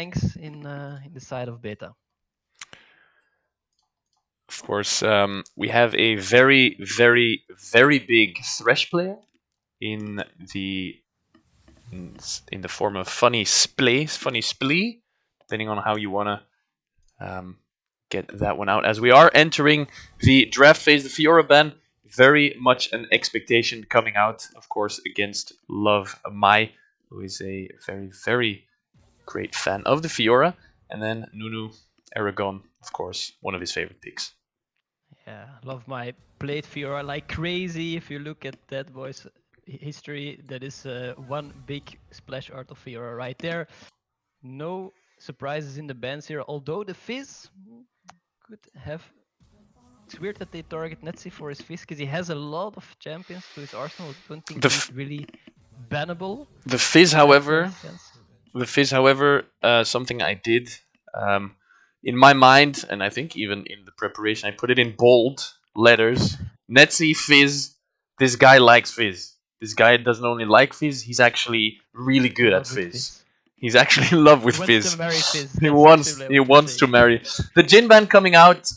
tanks in the side of Beta. Of course, we have a very, very, very big Thresh player in the in the form of Funny Splee, depending on how you want to get that one out. As we are entering the draft phase, the Fiora ban, very much an expectation coming out, of course, against Love Mai, who is a very, very great fan of the Fiora, and then Nunu Aragon, of course, one of his favorite picks. Yeah, love my played Fiora like crazy. If you look at that boy's history, that is one big splash art of Fiora right there. No surprises in the bans here, although the Fizz could have. It's weird that they target Netsi for his Fizz because he has a lot of champions to his arsenal. I don't think he's really bannable. The Fizz, In that however, sense. something I did in my mind, and I think even in the preparation, I put it in bold letters. Netsi Fizz. This guy likes Fizz. This guy doesn't only like Fizz; he's actually really In good at love with Fizz. He's actually in love with He wants to Fizz. marry Fizz. He That's wants actually he what you're wants to saying. marry. The Jin ban coming out.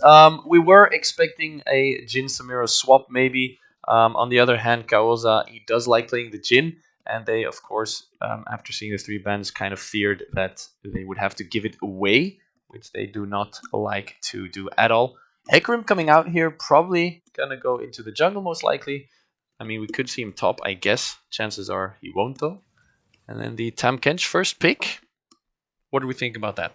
We were expecting a Jin Samira swap maybe. On the other hand, Kaoza, he does like playing the Jin, and they, of course, after seeing the three bans, kind of feared that they would have to give it away, which they do not like to do at all. Hecarim coming out here, probably gonna go into the jungle most likely. I mean, we could see him top, I guess. Chances are he won't though. And then the Tahm Kench first pick. What do we think about that?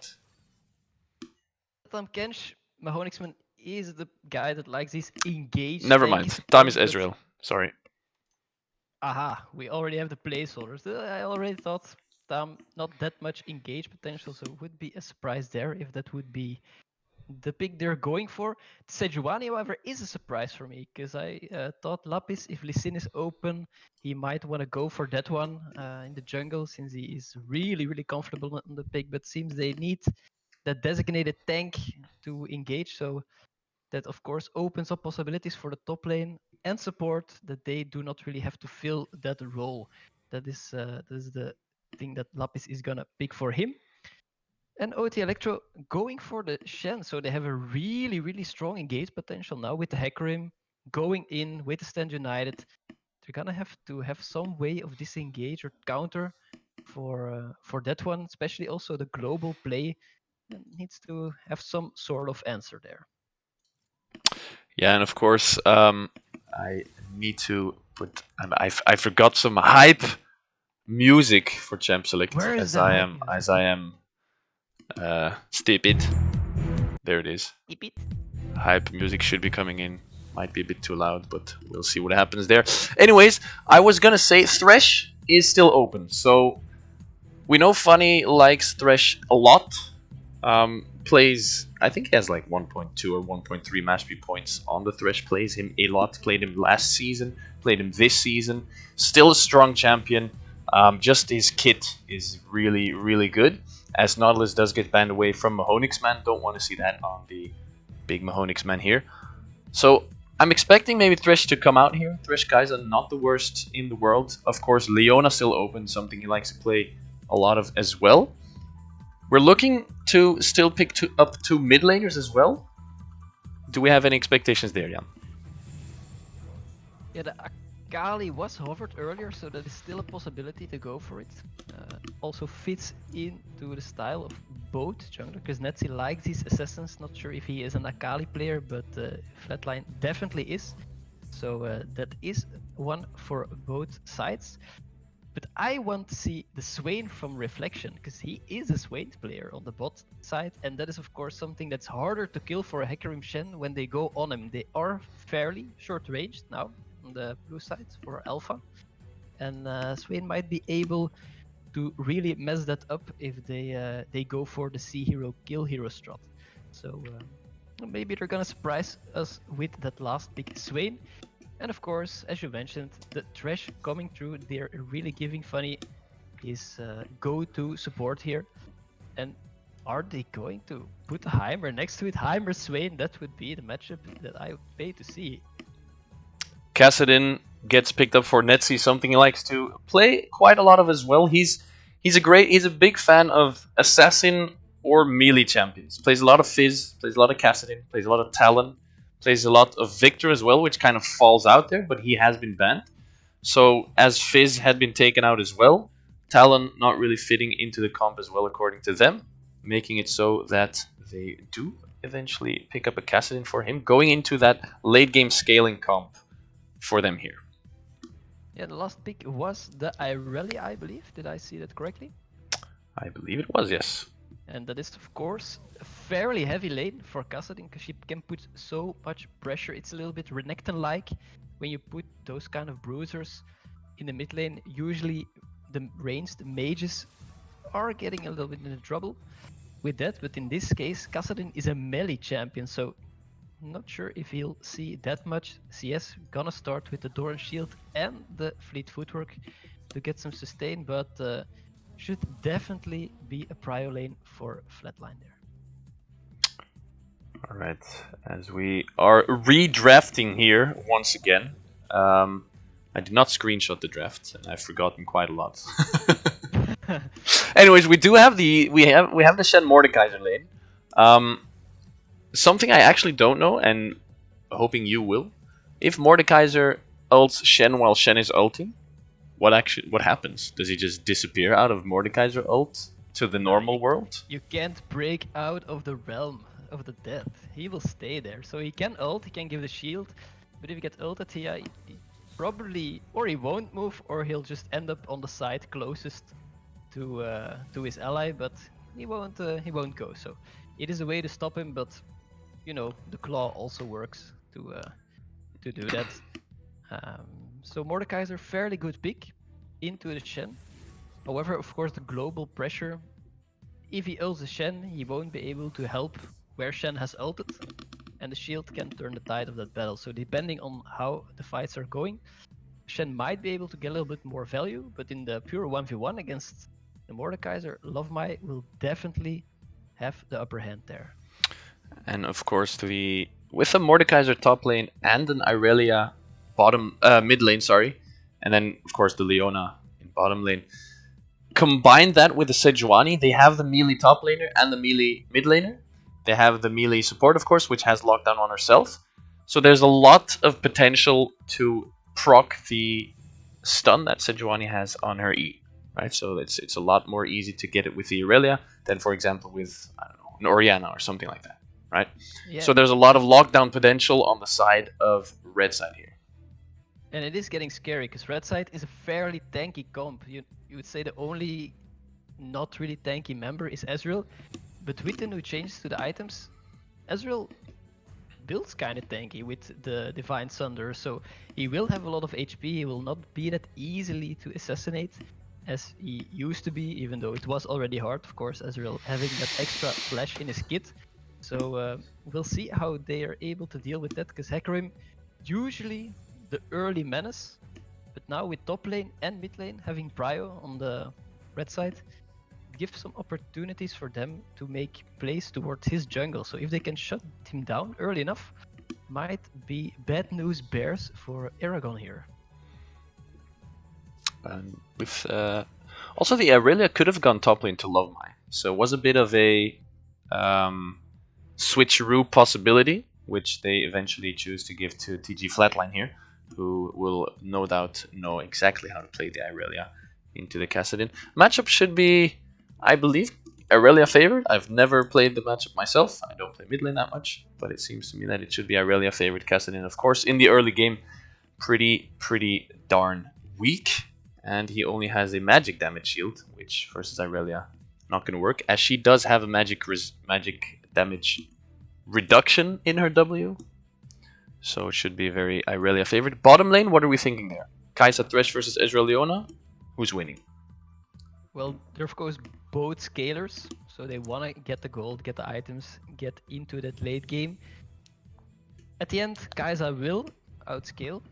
Tahm Kench, Mahonixman is the guy that likes these engaged. Never mind. Tahm is Ezreal. Sorry. Aha, we already have the placeholders. I already thought Tahm not that much engaged potential, so it would be a surprise there if that would be the pick they're going for. Sejuani, however, is a surprise for me because I thought Lapis, if Lee Sin is open, he might want to go for that one in the jungle since he is really, really comfortable on the pick. But seems they need that designated tank to engage. So that, of course, opens up possibilities for the top lane and support that they do not really have to fill that role. That is the thing that Lapis is gonna pick for him. And OT Electro going for the Shen, so they have a really, really strong engage potential now with the Hecarim going in with the Stand United. They're gonna have to have some way of disengage or counter for that one, especially also the global play needs to have some sort of answer there. Yeah, and of course, I need to put. I forgot some hype music for Champ Select Where is as the I hype am music? as I am stupid. There it is. Keep it. Hype music should be coming in. Might be a bit too loud, but we'll see what happens there. Anyways, I was gonna say Thresh is still open, so we know Funny likes Thresh a lot. Plays, I think he has like 1.2 or 1.3 mastery points on the Thresh. Plays him a lot. Played him last season. Played him this season. Still a strong champion. Just his kit is really, really good. As Nautilus does get banned away from Mahonix Man, don't want to see that on the big Mahonix Man here. So I'm expecting maybe Thresh to come out here. Thresh guys are not the worst in the world. Of course, Leona still open, something he likes to play a lot of as well. We're looking to still pick up two mid laners as well. Do we have any expectations there, Jan? Yeah, the Akali was hovered earlier, so that is still a possibility to go for it. Also fits into the style of both jungler, because Netsi likes these assassins. Not sure if he is an Akali player, but Flatline definitely is. So that is one for both sides. But I want to see the Swain from Reflection, because he is a Swain player on the bot side, and that is of course something that's harder to kill for a Hecarim Shen when they go on him. They are fairly short ranged now on the blue side for Alpha, and Swain might be able to really mess that up if they go for the see hero kill hero strat. So maybe they're gonna surprise us with that last pick, Swain. And of course, as you mentioned, the Thresh coming through, they're really giving Funny his go-to support here. And are they going to put Heimer next to it? Heimer Swain, that would be the matchup that I would pay to see. Kassadin gets picked up for Netsi, something he likes to play quite a lot of as well. He's He's a big fan of assassin or melee champions. Plays a lot of Fizz, plays a lot of Kassadin, plays a lot of Talon, plays a lot of Victor as well, which kind of falls out there, but he has been banned. So as Fizz had been taken out as well, Talon not really fitting into the comp as well according to them, making it so that they do eventually pick up a Kassadin for him, going into that late game scaling comp for them here. Yeah, the last pick was the Irelia, I believe. Did I see that correctly? I believe it was, yes. And that is, of course, a fairly heavy lane for Kassadin, because she can put so much pressure. It's a little bit Renekton-like when you put those kind of bruisers in the mid lane. Usually the ranged mages are getting a little bit into trouble with that, but in this case, Kassadin is a melee champion, so not sure if he'll see that much CS. Gonna start with the Doran Shield and the Fleet Footwork to get some sustain, but should definitely be a prio lane for Flatline there. Alright, as we are redrafting here once again. I did not screenshot the draft, and I've forgotten quite a lot. Anyways, we do have the Shen Mordekaiser lane. Something I actually don't know, and hoping you will. If Mordekaiser ults Shen while Shen is ulting, what happens? Does he just disappear out of Mordekaiser ult to the normal world? You can't break out of the realm of the dead. He will stay there. So he can ult, he can give the shield, but if he gets ulted, he probably, or he won't move, or he'll just end up on the side closest to his ally, but he won't go. So it is a way to stop him, but you know, the claw also works to do that. So Mordekaiser, fairly good pick into the Shen. However, of course, the global pressure, if he ults the Shen, he won't be able to help where Shen has ulted, and the shield can turn the tide of that battle. So depending on how the fights are going, Shen might be able to get a little bit more value, but in the pure 1v1 against the Mordekaiser, Lovemai will definitely have the upper hand there. And of course, with a Mordekaiser top lane and an Irelia mid lane, and then of course the Leona in bottom lane. Combine that with the Sejuani, they have the melee top laner and the melee mid laner. They have the melee support, of course, which has lockdown on herself. So there's a lot of potential to proc the stun that Sejuani has on her E, right? So it's a lot more easy to get it with the Irelia than, for example, with, I don't know, an Orianna or something like that, right? Yeah. So there's a lot of lockdown potential on the side of red side here. And it is getting scary, because red side is a fairly tanky comp. You would say the only not really tanky member is Ezreal, but with the new changes to the items, Ezreal builds kind of tanky with the Divine Sunder, so he will have a lot of HP. He will not be that easily to assassinate as he used to be, even though it was already hard, of course, Ezreal having that extra flash in his kit. So we'll see how they are able to deal with that, because Hecarim usually the early menace, but now with top lane and mid lane having prio on the red side, it gives some opportunities for them to make plays towards his jungle. So if they can shut him down early enough, might be bad news bears for Aragon here. With also the Irelia could have gone top lane to Lovemai, so it was a bit of a switcheroo possibility, which they eventually choose to give to TG Flatline here, who will no doubt know exactly how to play the Irelia into the Kassadin. Matchup should be, I believe, Irelia favored. I've never played the matchup myself. I don't play mid lane that much, but it seems to me that it should be Irelia favored. Kassadin, of course, in the early game, pretty darn weak, and he only has a magic damage shield, which versus Irelia not going to work, as she does have a magic damage reduction in her W. So it should be very Irelia favored. Bottom lane, what are we thinking there? Kai'Sa Thresh versus Ezreal Leona? Who's winning? Well, they're of course both scalers, so they want to get the gold, get the items, get into that late game. At the end, Kai'Sa will outscale,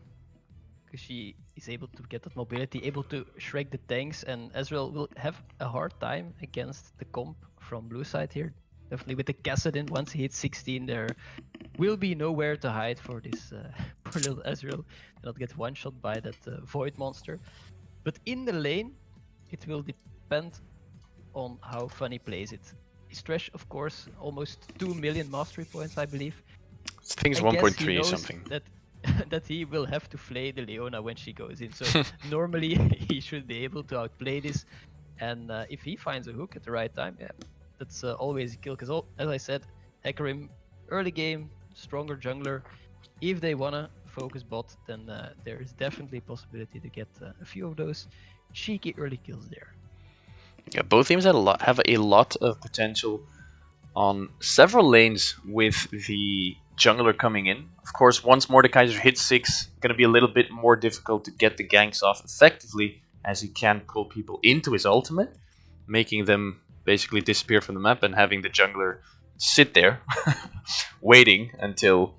because she is able to get that mobility, able to shrek the tanks, and Ezreal will have a hard time against the comp from blue side here. Definitely with the Kassadin, once he hits 16, there will be nowhere to hide for this poor little Ezreal. Not get one shot by that Void monster. But in the lane, it will depend on how Funny plays it. Thresh, of course, almost 2 million mastery points, I believe. I think it's I guess he 1.3 knows something. that that he will have to flay the Leona when she goes in. So normally he should be able to outplay this. And if he finds a hook at the right time, yeah, that's always a kill. Because as I said, Hecarim, early game, stronger jungler. If they wanna focus bot, then there is definitely a possibility to get a few of those cheeky early kills there. Yeah, both teams have a lot of potential on several lanes with the jungler coming in. Of course, once Mordekaiser hits 6, gonna be a little bit more difficult to get the ganks off effectively, as he can pull people into his ultimate, making them basically disappear from the map and having the jungler sit there waiting until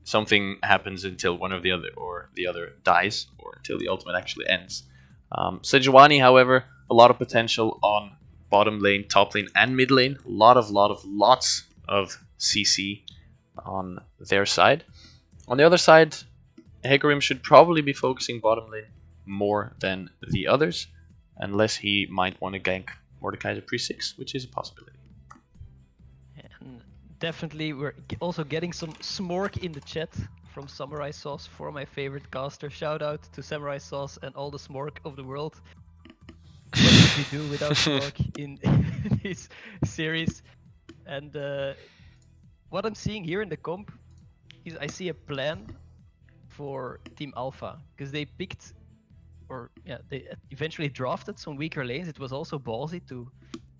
something happens, until one of the other or the other dies, or until the ultimate actually ends. Sejuani, however, a lot of potential on bottom lane, top lane, and mid lane. Lots of CC on their side. On the other side, Hecarim should probably be focusing bottom lane more than the others, unless he might want to gank Mordekaiser pre-6, which is a possibility. And definitely, we're also getting some smork in the chat from Samurai Sauce for my favorite caster. Shout out to Samurai Sauce and all the smork of the world. What would we do without smork in this series? And what I'm seeing here in the comp is I see a plan for Team Alpha, because they picked, or yeah, they eventually drafted some weaker lanes. It was also ballsy to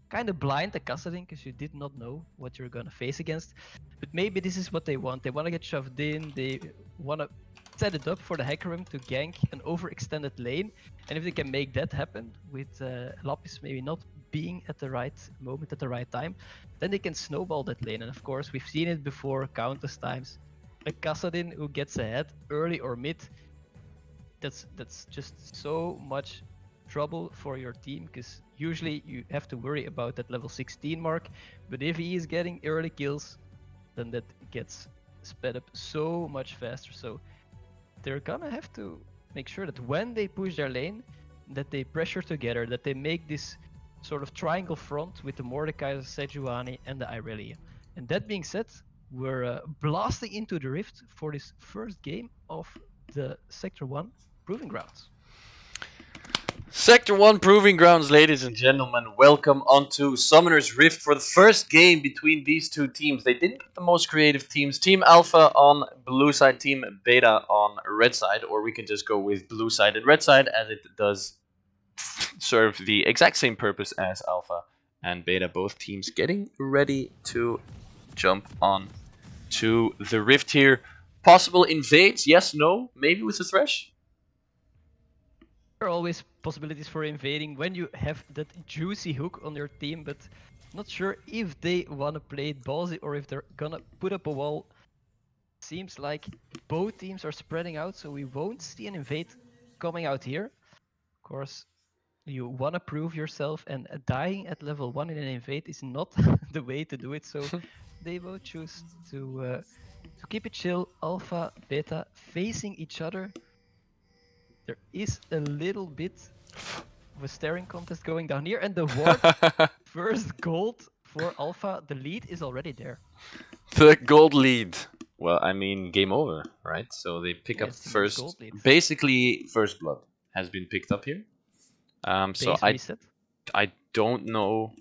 kind of blind the Kassadin, because you did not know what you're gonna face against. But maybe this is what they want. They want to get shoved in. They want to set it up for the Hecarim to gank an overextended lane. And if they can make that happen with Lapis maybe not being at the right moment at the right time, then they can snowball that lane. And of course, we've seen it before countless times. A Kassadin who gets ahead early or mid, that's just so much trouble for your team, because usually you have to worry about that level 16 mark. But if he is getting early kills, then that gets sped up so much faster. So they're gonna have to make sure that when they push their lane, that they pressure together, that they make this sort of triangle front with the Mordekaiser, Sejuani, and the Irelia. And that being said, we're blasting into the Rift for this first game of the Sector 1 Proving Grounds. Sector 1 Proving Grounds, ladies and gentlemen. Welcome onto Summoner's Rift for the first game between these two teams. They didn't get the most creative teams. Team Alpha on blue side, Team Beta on red side. Or we can just go with blue side and red side, as it does serve the exact same purpose as Alpha and Beta. Both teams getting ready to jump on to the Rift here. Possible invades, yes, no, maybe with the Thresh? There are always possibilities for invading when you have that juicy hook on your team, but not sure if they want to play it ballsy or if they're gonna put up a wall. Seems like both teams are spreading out, so we won't see an invade coming out here. Of course, you want to prove yourself, and dying at level 1 in an invade is not the way to do it, so they will choose to keep it chill. Alpha, Beta facing each other. There is a little bit of a staring contest going down here, and the ward first gold for Alpha. The lead is already there. The gold lead. Well, I mean, game over, right? So they pick up first. Basically, first blood has been picked up here. So I don't know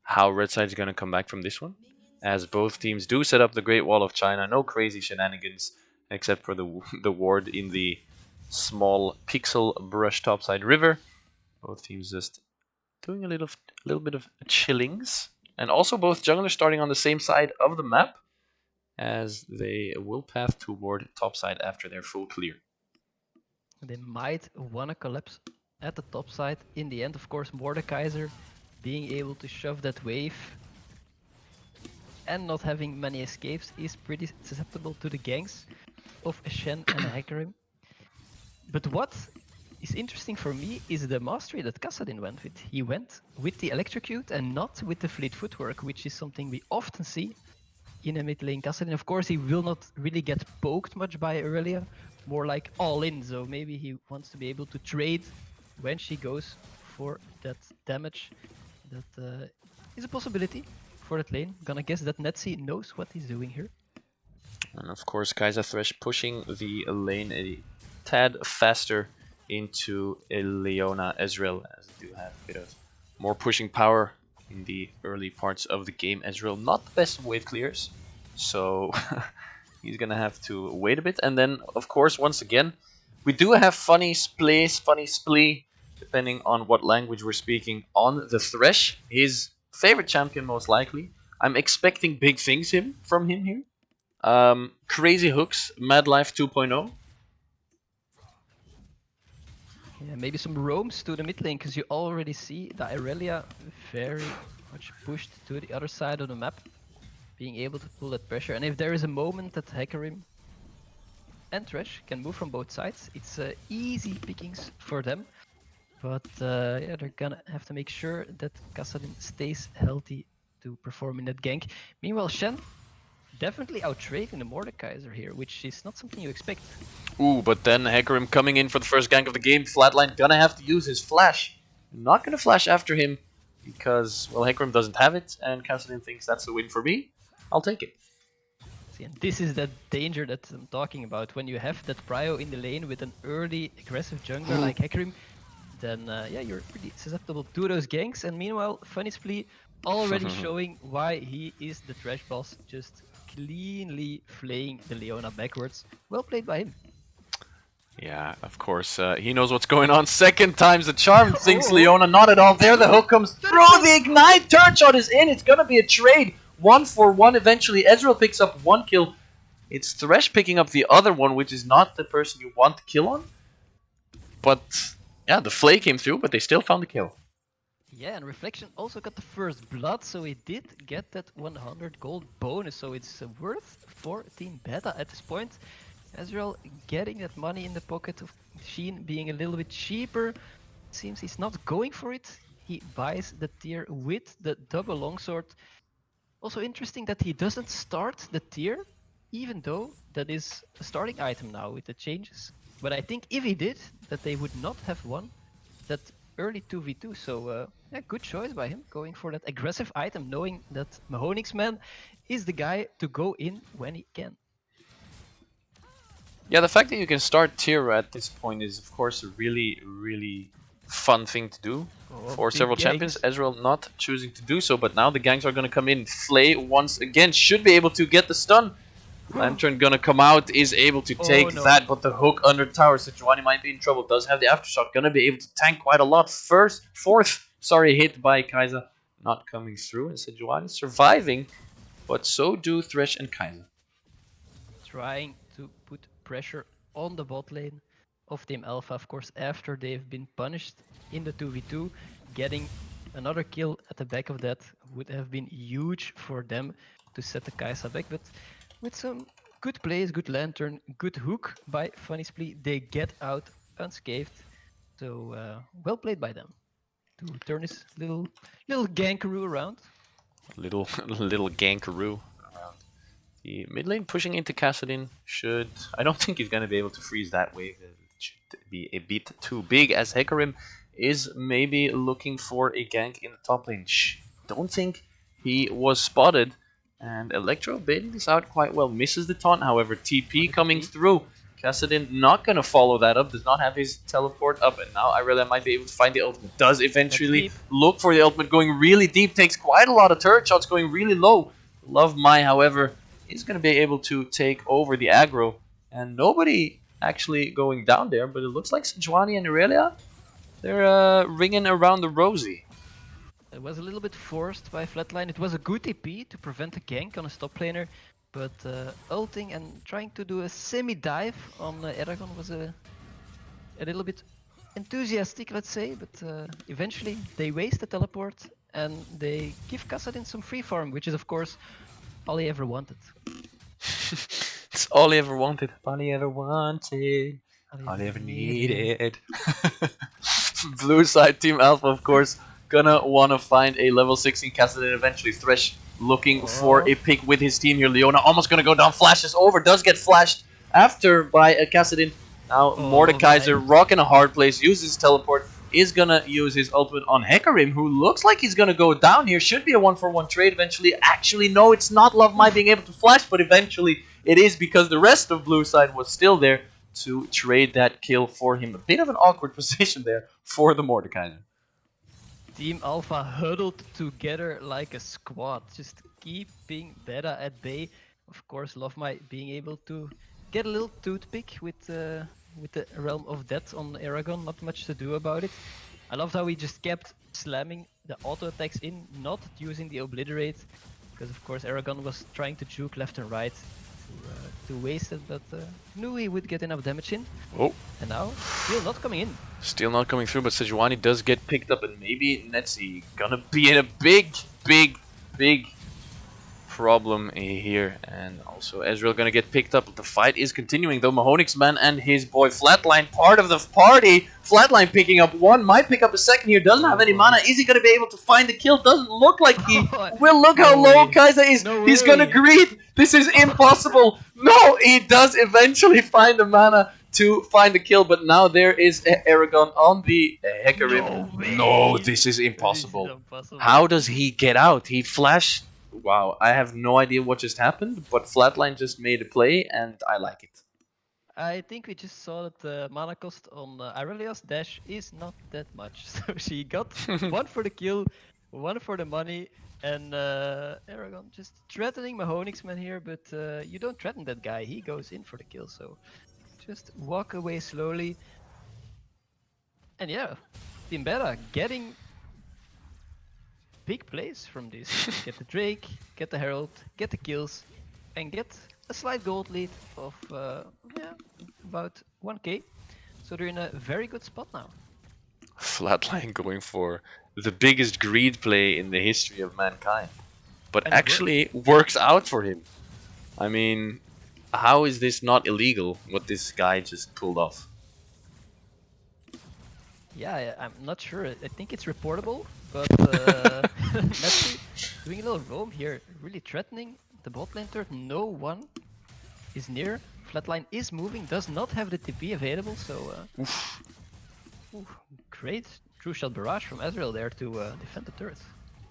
how red side is going to come back from this one, as both teams do set up the Great Wall of China. No crazy shenanigans, except for the ward in the small pixel brush topside river. Both teams just doing a little bit of chillings, and also both junglers starting on the same side of the map, as they will path toward topside after their full clear. They might want to collapse at the top side in the end. Of course, Mordekaiser being able to shove that wave and not having many escapes is pretty susceptible to the ganks of a Shen and a Hecarim. But what is interesting for me is the mastery that Kassadin went with. He went with the Electrocute and not with the Fleet Footwork, which is something we often see in a mid lane Kassadin. Of course, he will not really get poked much by Irelia, more like all in, so maybe he wants to be able to trade when she goes for that damage. That is a possibility for that lane. Gonna guess that Netsi knows what he's doing here. And of course, Kaiser Thresh pushing the lane a tad faster into Leona Ezreal, as they do have a bit of more pushing power in the early parts of the game. Ezreal not the best wave clears, so he's gonna have to wait a bit. And then, of course, once again, we do have funny splee, depending on what language we're speaking, on the Thresh. His favorite champion, most likely. I'm expecting big things from him here. Crazy hooks, Mad Life 2.0. Yeah, maybe some roams to the mid lane, because you already see the Irelia very much pushed to the other side of the map, being able to pull that pressure. And if there is a moment that Hecarim and Thresh can move from both sides, it's easy pickings for them. But yeah, they're gonna have to make sure that Kassadin stays healthy to perform in that gank. Meanwhile, Shen definitely out-trading the Mordekaiser here, which is not something you expect. Ooh, but then Hecarim coming in for the first gank of the game. Flatline gonna have to use his flash. Not gonna flash after him because, well, Hecarim doesn't have it, and Kassadin thinks that's a win for me. I'll take it. See, and this is that danger that I'm talking about. When you have that prio in the lane with an early aggressive jungler like Hecarim, then yeah, you're pretty susceptible to those ganks. And meanwhile, Funny Splee already showing why he is the Thresh boss, just cleanly flaying the Leona backwards. Well played by him. Yeah, of course. He knows what's going on. Second time's the charm, thinks Leona. Not at all. There the hook comes through. The Ignite turn shot is in. It's going to be a trade. 1-for-1 eventually. Ezreal picks up one kill. It's Thresh picking up the other one, which is not the person you want to kill on. But yeah, the Flay came through, but they still found the kill. Yeah, and Reflection also got the first blood, so he did get that 100 gold bonus, so it's worth 14 beta at this point. Ezreal getting that money in the pocket of Sheen being a little bit cheaper. Seems he's not going for it. He buys the tier with the double longsword. Also interesting that he doesn't start the tier, even though that is a starting item now with the changes. But I think if he did, that they would not have won that early 2v2, so yeah, good choice by him, going for that aggressive item, knowing that Mahonix Man is the guy to go in when he can. Yeah, the fact that you can start tier at this point is, of course, a really, really fun thing to do for several champions. Ezreal not choosing to do so, but now the ganks are going to come in. Flay once again should be able to get the stun. Lantern gonna come out, is able to take that, but the hook under tower. Sejuani might be in trouble, does have the aftershock, gonna be able to tank quite a lot. Fourth hit by Kaiser, not coming through, and Sejuani surviving, but so do Thresh and Kaiser. Trying to put pressure on the bot lane of Team Alpha, of course, after they've been punished in the 2v2. Getting another kill at the back of that would have been huge for them to set the Kai'Sa back, but with some good plays, good Lantern, good hook by Funny Splee, they get out unscathed. So well played by them to turn this little gankaroo around. Little gankaroo around. The mid lane pushing into Kassadin should... I don't think he's going to be able to freeze that wave. It should be a bit too big, as Hecarim is maybe looking for a gank in the top lane. Don't think he was spotted. And Electro baiting this out quite well. Misses the taunt, however. TP coming through. Kassadin not going to follow that up. Does not have his teleport up. And now Irelia might be able to find the ultimate. Does eventually look for the ultimate. Going really deep. Takes quite a lot of turret shots. Going really low. Love Mai, however, is going to be able to take over the aggro. And nobody actually going down there. But it looks like Sejuani and Irelia, they're ringing around the rosy. It was a little bit forced by Flatline. It was a good TP to prevent a gank on a top laner, but ulting and trying to do a semi-dive on Eragon was a little bit enthusiastic, let's say, but eventually they waste the teleport and they give Kassadin some free farm, which is of course all he ever wanted. It's all he ever wanted. All he ever wanted. All he ever needed. Blue side Team Alpha, of course, gonna wanna find a level 16 Kassadin eventually. Thresh looking for a pick with his team here. Leona almost gonna go down, flashes over, does get flashed after by a Kassadin. Now Mordekaiser rocking a hard place, uses teleport, is gonna use his ultimate on Hecarim, who looks like he's gonna go down here. Should be a 1-for-1 trade eventually. Actually, no, it's not Love My being able to flash, but eventually it is because the rest of blue side was still there to trade that kill for him. A bit of an awkward position there for the Mordekaiser. Team Alpha huddled together like a squad, just keeping Beta at bay. Of course, Love My being able to get a little toothpick with the Realm of Death on Aragon, not much to do about it. I loved how he just kept slamming the auto attacks in, not using the Obliterate, because of course Aragon was trying to juke left and right to waste it, but knew he would get enough damage in. Oh. And now, still not coming in. Still not coming through, but Sejuani does get picked up, and maybe Netsi gonna be in a big problem here. And also Ezreal gonna get picked up. The fight is continuing though. Mahonix Man and his boy Flatline, part of the party. Flatline picking up one, might pick up a second here, doesn't have any mana. Is he gonna be able to find the kill? Doesn't look like he will. Look how low Kai'Sa is. He's gonna greed. This is impossible. No, he does eventually find the mana to find the kill, but now there is Aragon on the Hecarim. No, this is impossible. How does he get out? He flashed. Wow, I have no idea what just happened, but Flatline just made a play, and I like it. I think we just saw that the mana cost on Irelia's dash is not that much. So she got one for the kill, one for the money, and Aragon just threatening Mahonix Man here, but you don't threaten that guy, he goes in for the kill, so just walk away slowly. And yeah, Team Beta getting big plays from this. Get the Drake, get the Herald, get the kills, and get a slight gold lead of yeah, about 1k. So they're in a very good spot now. Flatline going for the biggest greed play in the history of mankind. But And actually works out for him. I mean, how is this not illegal, what this guy just pulled off? Yeah, I'm not sure. I think it's reportable, but Netsi doing a little roam here, really threatening the bot lane turret. No one is near. Flatline is moving, does not have the TP available, so great true shot barrage from Ezreal there to defend the turret.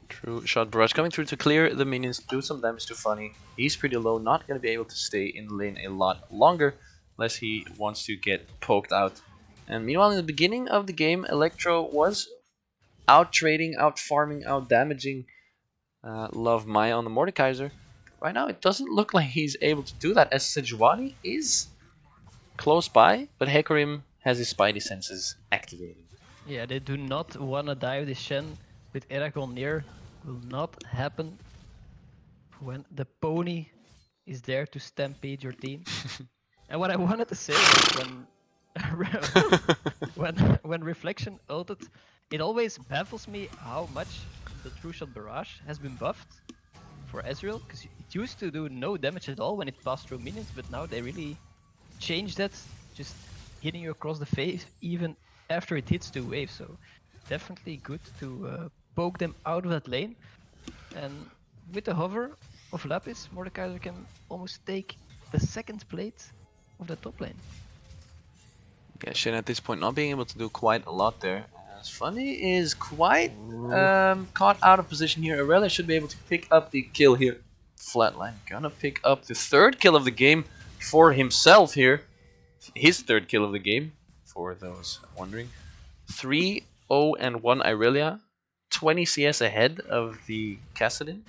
True shot barrage coming through to clear the minions, do some damage to Funny. He's pretty low, not going to be able to stay in the lane a lot longer unless he wants to get poked out. And meanwhile, in the beginning of the game, Electro was out trading, out farming, out damaging Love My on the Mordekaiser. Right now, it doesn't look like he's able to do that, as Sejuani is close by, but Hecarim has his spidey senses activated. Yeah, they do not wanna dive the Shen with Eragon near. Will not happen when the pony is there to stampede your team. And what I wanted to say was when Reflection ulted, it always baffles me how much the True Shot Barrage has been buffed for Ezreal, because it used to do no damage at all when it passed through minions, but now they really changed that, just hitting you across the face even after it hits 2 waves, so definitely good to poke them out of that lane. And with the hover of Lapis, Mordekaiser can almost take the second plate of the top lane. Yeah, Shen at this point not being able to do quite a lot there. As Funny is quite caught out of position here. Irelia should be able to pick up the kill here. Flatline gonna pick up the third kill of the game for himself here. His third kill of the game, for those wondering. 3-0-1 Irelia. 20 CS ahead of the Kassadin.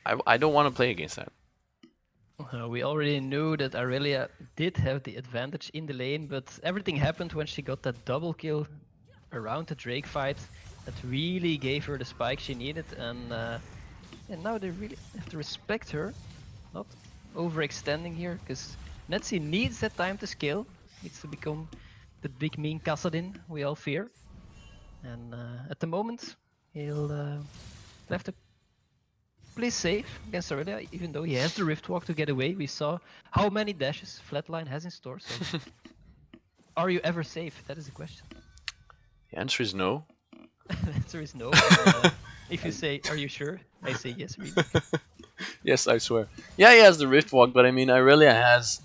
I don't want to play against that. We already knew that Irelia did have the advantage in the lane, but everything happened when she got that double kill around the Drake fight that really gave her the spike she needed, and now they really have to respect her, not overextending here, because Netsi needs that time to scale, needs to become the big mean Kassadin we all fear, and at the moment he'll have to play safe against Aurelia, even though he has the Rift Walk to get away. We saw how many dashes Flatline has in store, so are you ever safe? That is the question. The answer is no. The answer is no. If you say, are you sure? I say yes, really. Yes, I swear. Yeah, he has the Rift Walk, but I mean, Irelia has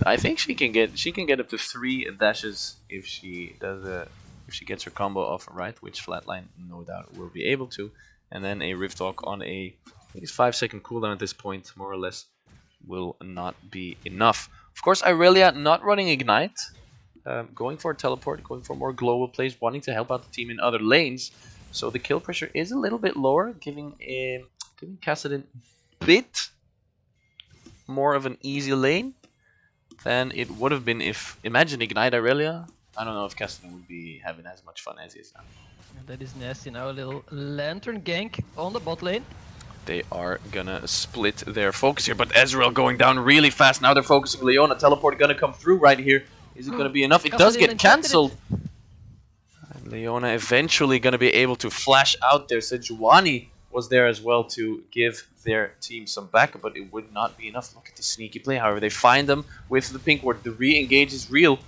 I think she can get up to 3 dashes if she does if she gets her combo off right, which Flatline no doubt will be able to, and then a Rift Talk on a I think it's 5-second cooldown at this point, more or less, will not be enough. Of course, Irelia not running Ignite, going for a teleport, going for more global plays, wanting to help out the team in other lanes. So the kill pressure is a little bit lower, giving Kassadin a bit more of an easy lane than it would have been if, imagine Ignite Irelia. I don't know if Kassadin would be having as much fun as he is now. That is nasty. Now a little Lantern gank on the bot lane. They are gonna split their focus here, but Ezreal going down really fast. Now they're focusing Leona. Teleport gonna come through right here. Is it gonna be enough? It does get cancelled. And Leona eventually gonna be able to flash out there. Sejuani was there as well to give their team some backup, but it would not be enough. Look at the sneaky play. However, they find them with the pink ward. The re-engage is real.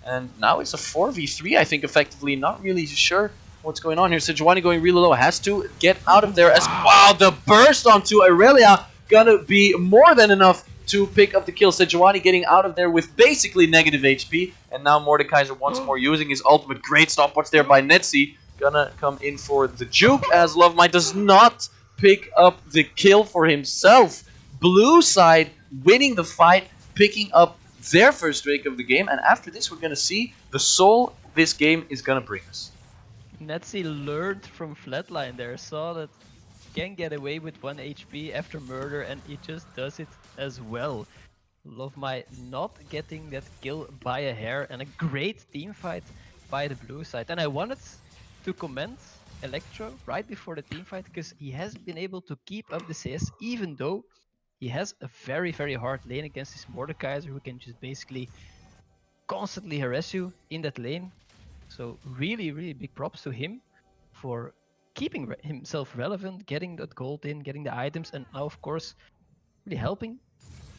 And now it's a 4v3, I think, effectively. Not really sure what's going on here. Sejuani going really low. Has to get out of there. As wow, the burst onto Irelia gonna be more than enough to pick up the kill. Sejuani getting out of there with basically negative HP. And now Mordekaiser once more using his ultimate. Great stopwatch there by Netzi. Gonna come in for the juke as Lovemind does not pick up the kill for himself. Blue side winning the fight, picking up their first drake of the game. And after this, we're gonna see the soul this game is gonna bring us. Netzi learned from Flatline there, saw that he can get away with 1 HP after murder, and he just does it as well. Lovemind not getting that kill by a hair, and a great team fight by the blue side. And I wanted to commend Electro right before the team fight, because he has been able to keep up the CS, even though he has a very, very hard lane against his Mordekaiser, who can just basically constantly harass you in that lane. So really, really big props to him for keeping himself relevant, getting that gold in, getting the items, and now of course really helping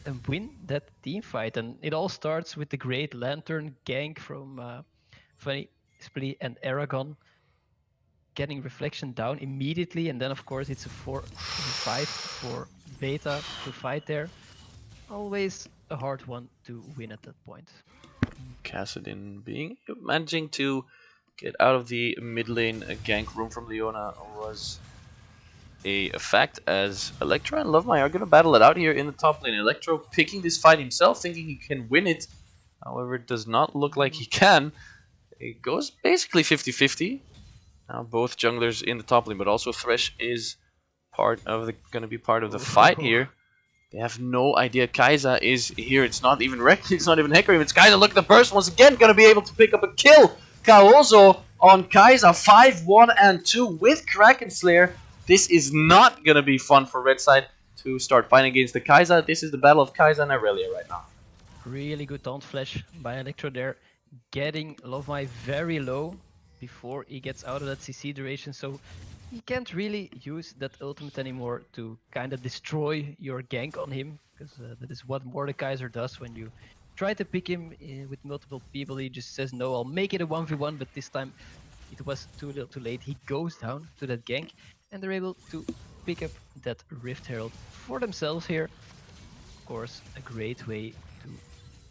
them win that team fight. And it all starts with the great Lantern gank from Funny Splee and Aragon, getting Reflection down immediately, and then of course it's a 4v5 for Beta to fight there. Always a hard one to win at that point. Kassadin managing to get out of the mid lane gank room from Leona was a fact, as Electro and Lovemind are going to battle it out here in the top lane. Electro picking this fight himself, thinking he can win it. However, it does not look like he can. It goes basically 50-50. Now both junglers in the top lane, but also Thresh is going to be part of the fight here. They have no idea Kai'Sa is here. It's not even Rekkles, it's not even Hecarim, it's Kai'Sa. Look at the burst once again, gonna be able to pick up a kill. Kaozo on Kai'Sa, 5-1 and 2 with Kraken Slayer. This is not gonna be fun for Red side to start fighting against the Kai'Sa. This is the battle of Kai'Sa and Irelia right now. Really good taunt flash by Electro there, getting Lovemind very low before he gets out of that CC duration, so he can't really use that ultimate anymore to kind of destroy your gank on him, because that is what Mordekaiser does when you try to pick him with multiple people. He just says, no, I'll make it a 1v1, but this time it was too little too late. He goes down to that gank, and they're able to pick up that Rift Herald for themselves here. Of course, a great way to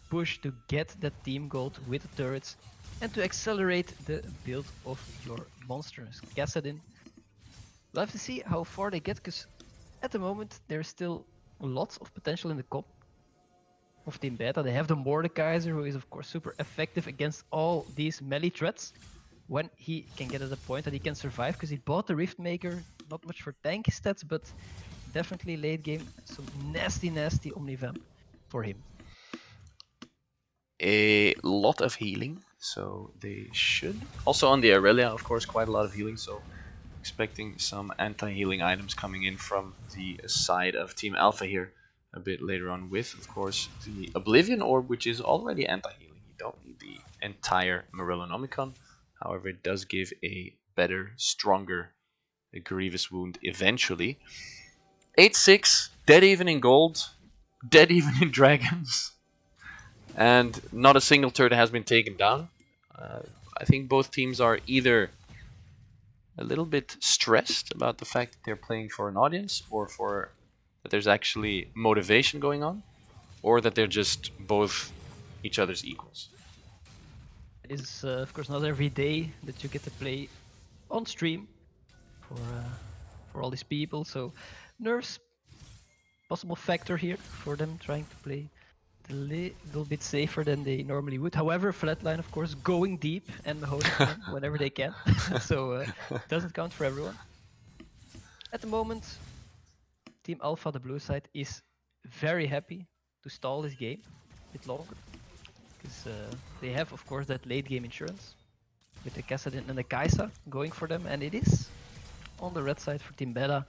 push to get that team gold with the turrets, and to accelerate the build of your monsters. Kassadin, we'll have to see how far they get, because at the moment there's still lots of potential in the comp of Team Beta. They have the Mordekaiser, who is of course super effective against all these melee threats when he can get at a point that he can survive, because he bought the Riftmaker. Not much for tank stats, but definitely late game some nasty Omnivamp for him. A lot of healing, so they should. Also on the Irelia, of course, quite a lot of healing, so expecting some anti-healing items coming in from the side of Team Alpha here a bit later on, with, of course, the Oblivion Orb, which is already anti-healing. You don't need the entire Morellonomicon. However, it does give a better, stronger Grievous Wound eventually. 8-6, dead even in gold, dead even in dragons. And not a single turret has been taken down. I think both teams are either a little bit stressed about the fact that they're playing for an audience, or for that there's actually motivation going on, or that they're just both each other's equals. It is, of course, not every day that you get to play on stream for all these people. So nerves, possible factor here for them trying to play a little bit safer than they normally would. However, Flatline, of course, going deep and Mahoney whenever they can. So it doesn't count for everyone. At the moment, Team Alpha, the blue side, is very happy to stall this game a bit longer. Because they have, of course, that late game insurance with the Kassadin and the Kai'Sa going for them, and it is on the red side for Team Beta.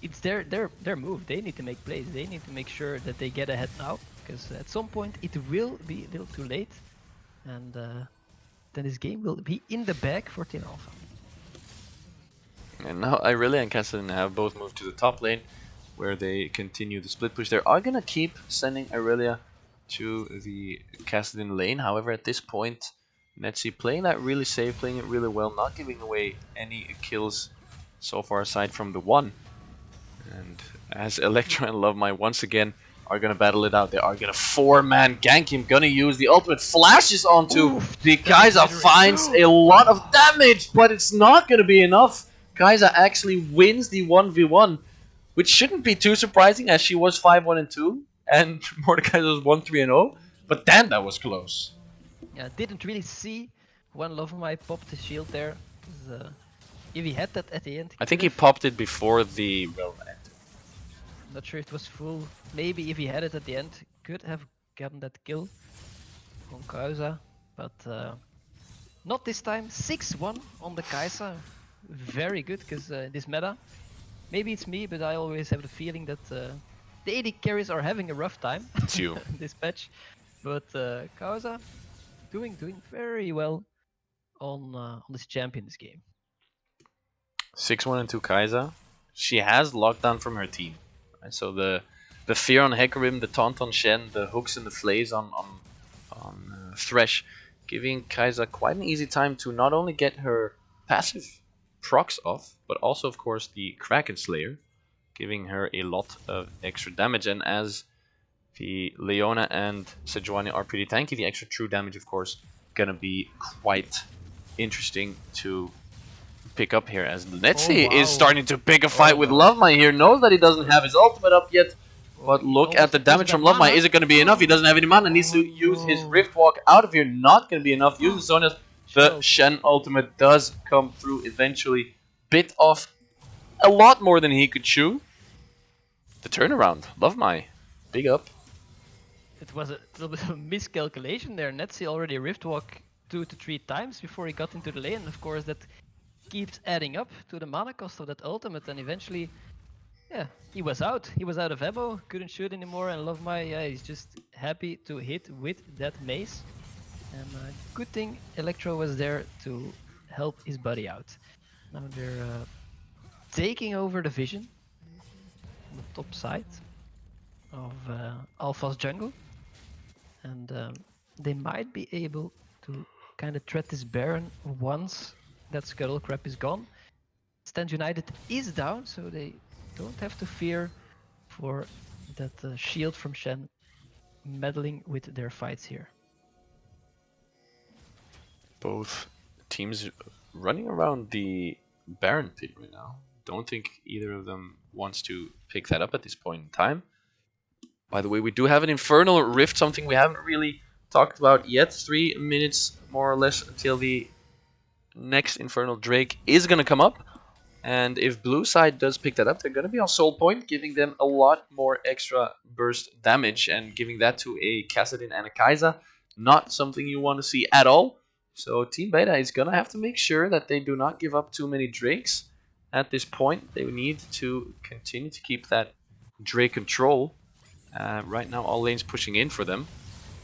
It's their move. They need to make plays. They need to make sure that they get ahead now, because at some point it will be a little too late, and then this game will be in the bag for Team Alpha. And now Irelia and Kassadin have both moved to the top lane, where they continue the split push. They are gonna keep sending Irelia to the Kassadin lane. However, at this point, Netsi playing that really safe, playing it really well, not giving away any kills so far aside from the one. And as Electro and Lovemai once again are gonna battle it out, they are gonna 4-man gank him, gonna use the ultimate flashes onto the Kai'Sa, finds a lot of damage, but it's not gonna be enough. Kai'Sa actually wins the 1v1, which shouldn't be too surprising as she was 5-1-2 and Mordekaiser was 1-3-0, but damn, that was close. Yeah, didn't really see when Lovemai popped his shield there. If he had that at the end, I think he popped it before the realm ended. Not sure it was full. Maybe if he had it at the end, could have gotten that kill on Kai'Sa, but not this time. 6-1 on the Kai'Sa. Very good, because this meta, maybe it's me, but I always have the feeling that the AD carries are having a rough time It's you. this patch. But Kai'Sa doing very well on this champion this game. 6-1-2 Kai'Sa. She has lockdown from her team. Right? So the fear on Hecarim, the taunt on Shen, the hooks and the flays on Thresh, giving Kai'Sa quite an easy time to not only get her passive procs off, but also of course the Kraken Slayer, giving her a lot of extra damage. And as the Leona and Sejuani are pretty tanky, the extra true damage of course gonna be quite interesting to pick up here, as Netsi is starting to pick a fight with Lovemai here, knows that he doesn't have his ultimate up yet, but look at the damage from Lovemai. Is it going to be enough? He doesn't have any mana, needs to use his Rift Walk out of here, not going to be enough. Uses Sonya's, the Shen ultimate does come through eventually, bit off a lot more than he could chew. The turnaround, Lovemai, big up. It was a little bit of a miscalculation there. Netsi already Rift Walk 2 to 3 times before he got into the lane, and of course that keeps adding up to the mana cost of that ultimate, and eventually, yeah, he was out. He was out of ammo, couldn't shoot anymore, and Lovemai, yeah, he's just happy to hit with that mace. And good thing Electro was there to help his buddy out. Now they're taking over the vision on the top side of Alpha's jungle, and they might be able to kind of tread this Baron once that Scuttle Crab is gone. Stand United is down, so they don't have to fear for that shield from Shen meddling with their fights here. Both teams running around the Baron pit right now. Don't think either of them wants to pick that up at this point in time. By the way, we do have an Infernal Rift, something we haven't really talked about yet. 3 minutes more or less until the next Infernal Drake is going to come up, and if blue side does pick that up, they're going to be on soul point, giving them a lot more extra burst damage, and giving that to a Kassadin and a Kai'Sa, not something you want to see at all. So Team Beta is going to have to make sure that they do not give up too many Drakes at this point. They need to continue to keep that Drake control. Right now all lanes pushing in for them,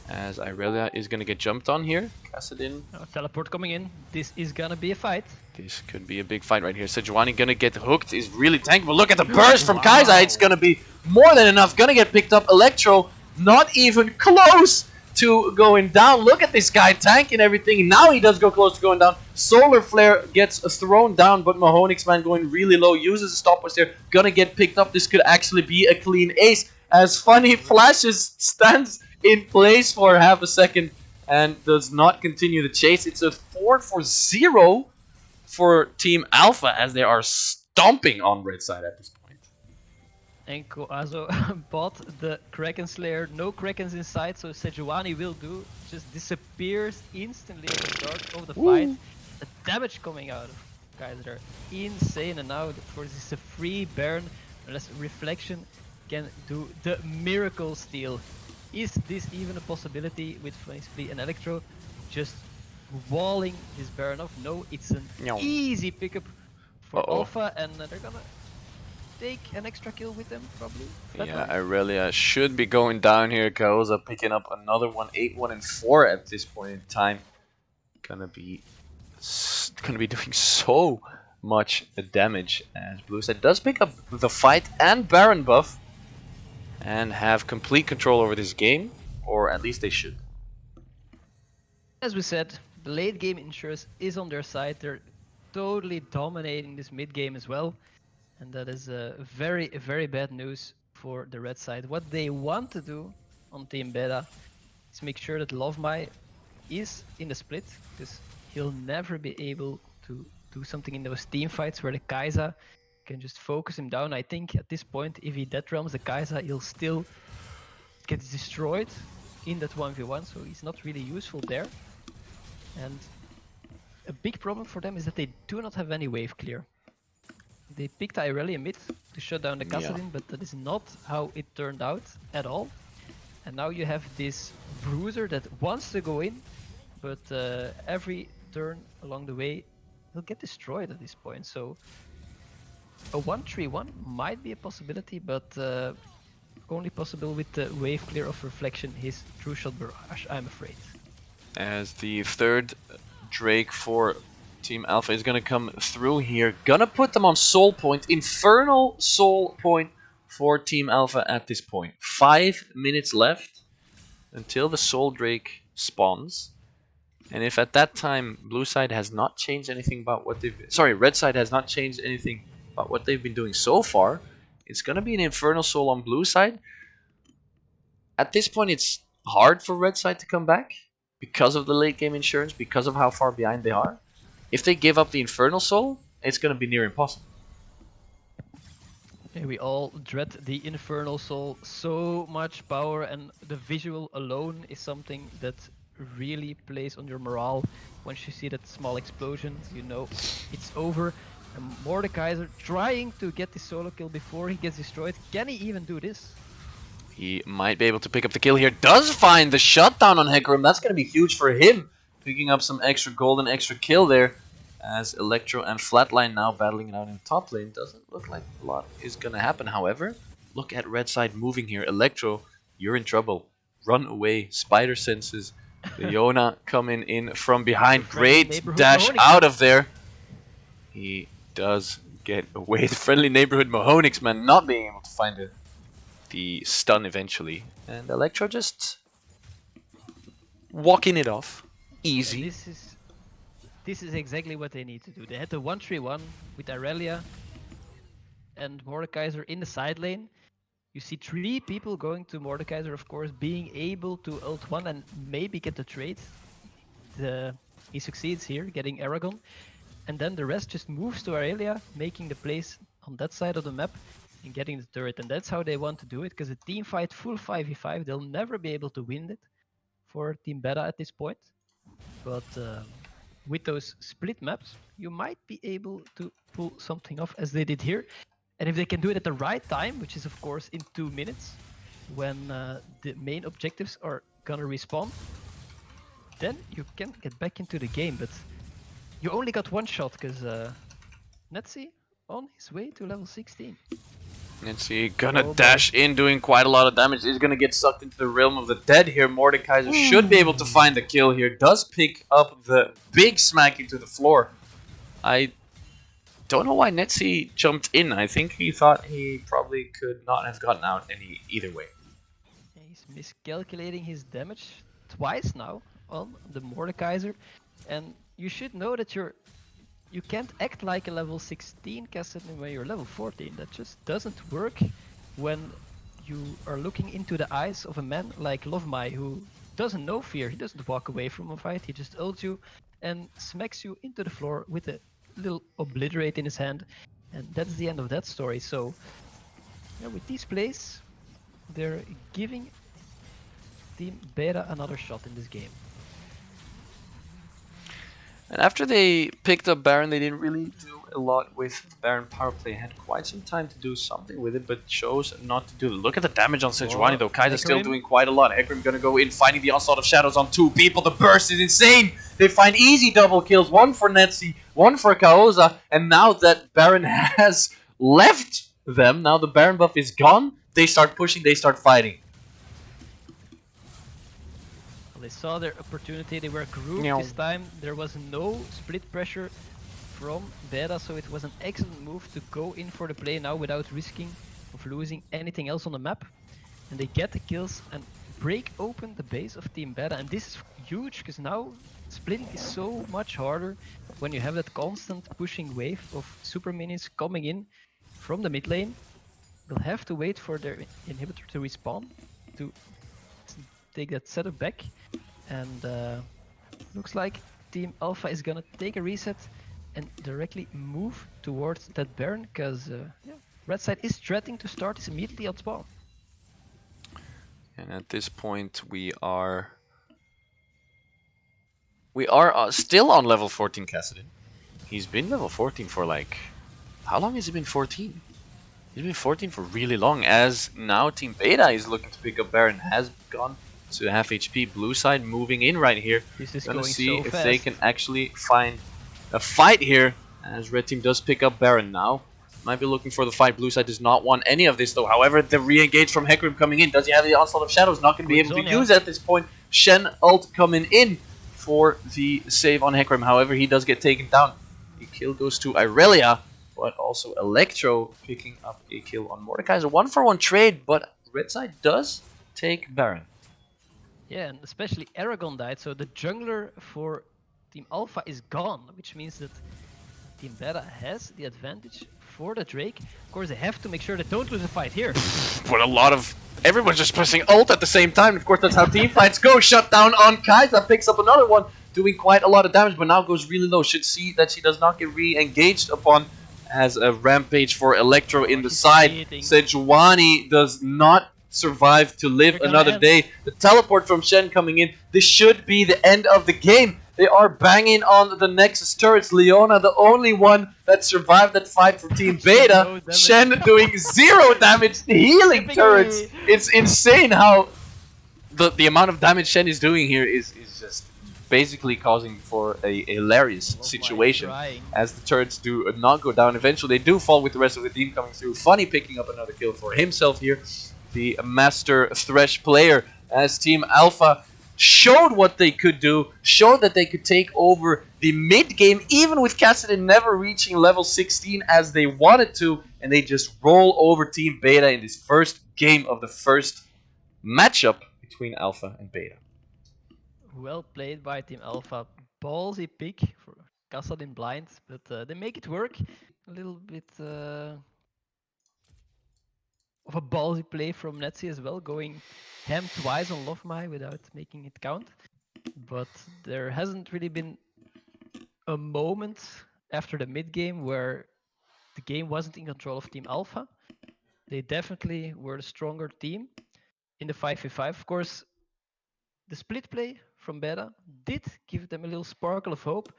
as Irelia is going to get jumped on here. Kassadin. Teleport coming in. This is going to be a fight. This could be a big fight right here. Sejuani going to get hooked. Is really tanky. But look at the burst from Kai'Sa. It's going to be more than enough. Going to get picked up. Electro not even close to going down. Look at this guy tanking everything. Now he does go close to going down. Solar Flare gets thrown down, but Mahonix man going really low. Uses a stopwatch there. Going to get picked up. This could actually be a clean ace, as Funny Flashes stands in place for half a second and does not continue the chase. It's a 4-0 for Team Alpha as they are stomping on red side at this point. And Koazo bought the Kraken Slayer, no Krakens inside, so Sejuani will do, just disappears instantly at the start of the fight. The damage coming out of Kaiser, insane, and now of course it's a free Baron, unless Reflection can do the miracle steal. Is this even a possibility with Flame and Electro just walling this Baron off? No, it's an easy pickup for Alpha, and they're gonna take an extra kill with them, probably. Yeah, Irelia should be going down here. Kaoza picking up another one, 8-1 and 4 at this point in time. Gonna be doing so much damage as Blue Side does pick up the fight and Baron buff and have complete control over this game, or at least they should. As we said, the late game insurance is on their side. They're totally dominating this mid game as well. And that is very, very bad news for the red side. What they want to do on Team Beta is make sure that Lovemai is in the split, because he'll never be able to do something in those team fights where the Kai'Sa can just focus him down. I think at this point, if he dead realms the Kai'Sa, he'll still get destroyed in that 1v1, so he's not really useful there. And a big problem for them is that they do not have any wave clear. They picked Irelia mid to shut down the Kassadin, but that is not how it turned out at all. And now you have this Bruiser that wants to go in, but every turn along the way he'll get destroyed at this point. So a 1-3-1 might be a possibility, but only possible with the wave clear of Reflection, his True Shot Barrage, I'm afraid. As the third Drake for Team Alpha is gonna come through here, gonna put them on Soul Point, Infernal Soul Point for Team Alpha at this point. 5 minutes left until the Soul Drake spawns, and if at that time Blue Side has not changed anything about what Red Side has not changed anything about what they've been doing so far, it's gonna be an Infernal Soul on Blue Side. At this point, it's hard for Red Side to come back because of the late game insurance, because of how far behind they are. If they give up the Infernal Soul, it's going to be near impossible. Yeah, we all dread the Infernal Soul, so much power, and the visual alone is something that really plays on your morale. Once you see that small explosion, you know it's over. And Mordekaiser trying to get the solo kill before he gets destroyed. Can he even do this? He might be able to pick up the kill here. Does find the shutdown on Hecarim. That's going to be huge for him. Picking up some extra gold and extra kill there. As Electro and Flatline now battling it out in top lane. Doesn't look like a lot is going to happen. However, look at red side moving here. Electro, you're in trouble. Run away. Spider senses. Leona coming in from behind. Great dash out of there. He does get away. The friendly neighborhood Mahonix, man, not being able to find the stun eventually. And Electro just walking it off. Easy. This is exactly what they need to do. They had the 1-3-1 with Irelia and Mordekaiser in the side lane. You see 3 people going to Mordekaiser, of course, being able to ult 1 and maybe get the trade. He succeeds here, getting Aragon. And then the rest just moves to Irelia, making the plays on that side of the map and getting the turret. And that's how they want to do it, because a team fight full 5v5, they'll never be able to win it for Team Beta at this point. But with those split maps, you might be able to pull something off as they did here. And if they can do it at the right time, which is of course in 2 minutes, when the main objectives are gonna respawn, then you can get back into the game. But you only got 1 shot, because Netsi on his way to level 16. Netsi gonna dash in, doing quite a lot of damage. He's gonna get sucked into the realm of the dead here. Mordekaiser should be able to find the kill here. Does pick up the big smack into the floor. I don't know why Netsi jumped in. I think he thought he probably could not have gotten out either way. He's miscalculating his damage twice now on the Mordekaiser. And you should know that you can't act like a level 16 Kassadin when you're level 14. That just doesn't work when you are looking into the eyes of a man like Lovemai, who doesn't know fear. He doesn't walk away from a fight. He just ults you and smacks you into the floor with a little obliterate in his hand, and that's the end of that story. So, yeah, with these plays, they're giving Team Beta another shot in this game. And after they picked up Baron, they didn't really do a lot with Baron power play. Had quite some time to do something with it, but chose not to do it. Look at the damage on Sejuani though. Kaiser's still doing quite a lot. Hecarim gonna go in, finding the Onslaught of Shadows on 2 people. The burst is insane. They find easy double kills. One for Netsi, one for Kaoza. And now that Baron has left them, now the Baron buff is gone, they start pushing, they start fighting. They saw their opportunity, they were grouped this time, there was no split pressure from Beta, so it was an excellent move to go in for the play now without risking of losing anything else on the map. And they get the kills and break open the base of Team Beta, and this is huge because now splitting is so much harder when you have that constant pushing wave of super minions coming in from the mid lane. They'll have to wait for their inhibitor to respawn to take that setup back, and looks like Team Alpha is gonna take a reset and directly move towards that Baron, because yeah, Red side is threatening to start this immediately on spawn. And at this point we are still on level 14 Kassadin. He's been level 14 for like, how long has he been 14? He's been 14 for really long, as now Team Beta is looking to pick up Baron, has gone to half HP. Blue side moving in right here. This is Gonna going see so if fast. they can actually find a fight here, as red team does pick up Baron now. Might be looking for the fight. Blue side does not want any of this though. However, the re-engage from Hecarim coming in. Does he have the Onslaught of Shadows? Not going to be able to use at this point. Shen ult coming in for the save on Hecarim. However, he does get taken down. The kill goes to Irelia, but also Electro picking up a kill on Mordekaiser. 1-for-1 trade, but red side does take Baron. Yeah, and especially Aragon died, so the jungler for Team Alpha is gone, which means that Team Beta has the advantage for the Drake. Of course, they have to make sure they don't lose a fight here. But a lot of... everyone's just pressing ult at the same time. Of course, that's how team fights go. Shut down on Kai'Sa, picks up another one, doing quite a lot of damage, but now goes really low. Should see that she does not get re-engaged upon, as a rampage for Electro in the side. Sejuani does not survive to live another day. The teleport from Shen coming in. This should be the end of the game. They are banging on the Nexus turrets. Leona, the only one that survived that fight for Team Beta. Shen doing 0 damage. The healing turrets. It's insane how the amount of damage Shen is doing here is just basically causing for a hilarious situation, as the turrets do not go down. Eventually they do fall with the rest of the team coming through. Funny picking up another kill for himself here. The Master Thresh player, as Team Alpha showed what they could do, showed that they could take over the mid game, even with Kassadin never reaching level 16 as they wanted to, and they just roll over Team Beta in this first game of the first matchup between Alpha and Beta. Well played by Team Alpha. Ballsy pick for Kassadin blind, but they make it work. A little bit of a ballsy play from Netsi as well, going ham twice on Lovemai without making it count. But there hasn't really been a moment after the mid game where the game wasn't in control of Team Alpha. They definitely were the stronger team in the 5v5. Of course, the split play from Beta did give them a little sparkle of hope,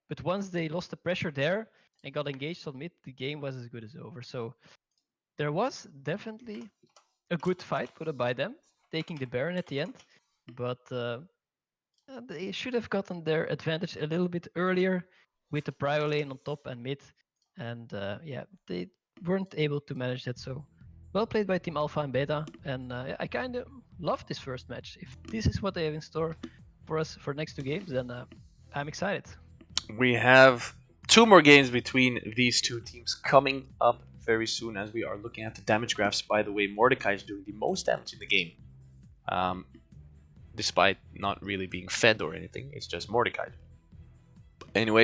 but once they lost the pressure there and got engaged on mid, the game was as good as over. So there was definitely a good fight put up by them, taking the Baron at the end, but they should have gotten their advantage a little bit earlier with the prio lane on top and mid, and yeah, they weren't able to manage that. So well played by Team Alpha and Beta, and I kind of love this first match. If this is what they have in store for us for next 2 games, then I'm excited. We have 2 more games between these 2 teams coming up very soon, as we are looking at the damage graphs. By the way, Mordekaiser is doing the most damage in the game, despite not really being fed or anything. It's just Mordekaiser. Anyway.